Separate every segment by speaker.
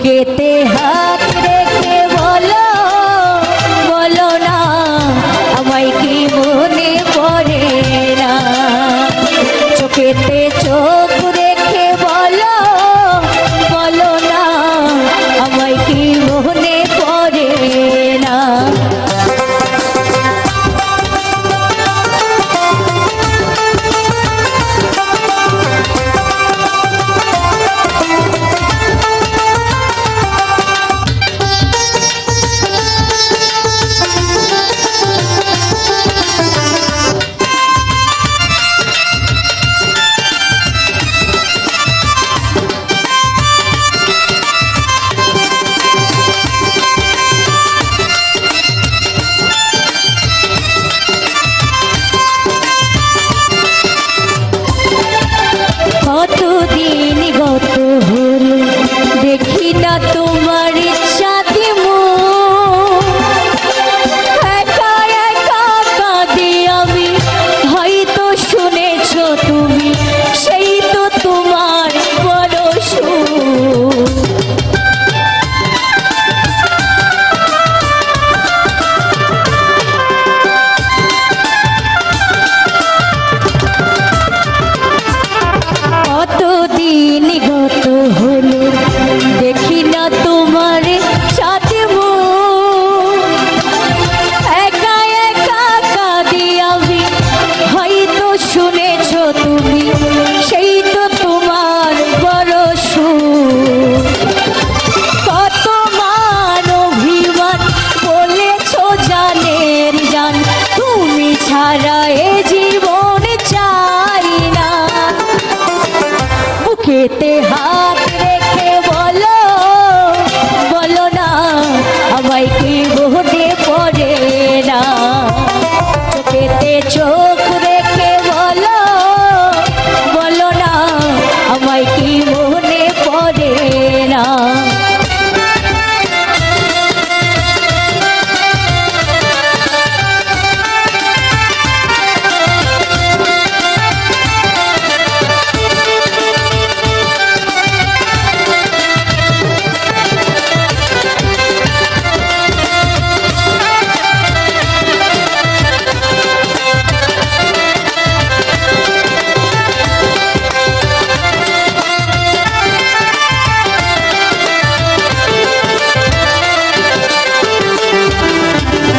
Speaker 1: বুকেতে হাত রেখে বলো বলো না আমায় কি মনে পড়ে না। চোখেতে চোখ রেখে বলো বলো না আমায় কি মনে পড়ে না। কতদিন গত হল দেখি না তোমার সাথে একা একা কাঁদি আমি, হয়তো শুনেছ তুমি সেই তো তোমার বড় সুখ। কতদিন গত হলো দেখি না তোমার সাথে একা একা কাঁদি আমি, হয়তো শুনেছ তুমি সেই তো তোমার বড় সুখ। কত মান অভিমান বলেছ জানের জান, তুমি ছাড়া এ জীবন চাই না। বুকেতে হাত রেখে বলো বলো না আমায় কি মনে পড়ে না। চোখেতে চোখ রেখে বলো বলো না আমায় কি মনে পড়ে না।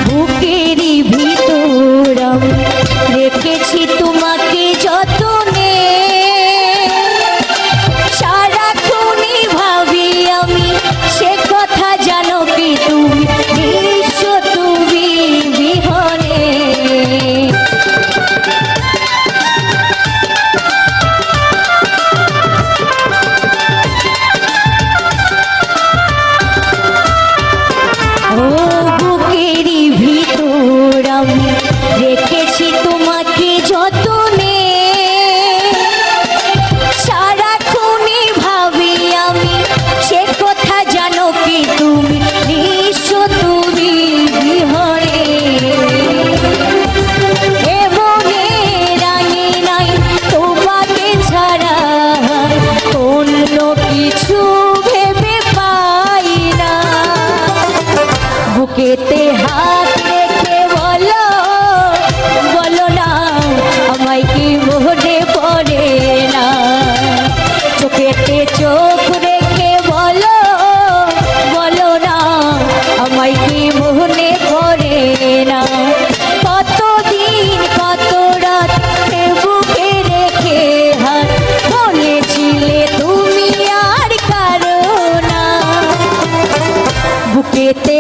Speaker 1: বুকেরই ভিতর রেখেছি তোমাকে যতনে, সারাক্ষণই ভাবি আমি সে কথা জানো কি তুমি নিঃস্ব তুমি বিহনে। ও বুকেরই ভিতর আমি রেখেছি তোমাকে যতনে, সারাক্ষণই ভাবি আমি সে কথা জানো কি তুমি নিঃস্ব তুমি বিহরে। এ মনে রাঙে নাই তোমাকে ছাড়া অন্য কিছু ভেবে পাই না। বুকেতে হাত রেখে বলো বলো না আমায় কি মনে পড়ে না। চোখেতে চোখ রেখে বলো বলো না আমায় কি মনে পড়ে না। কতদিন কত রাত বুকে রেখে হাত বলেছিলে তুমি আর কারো না। বুকেতে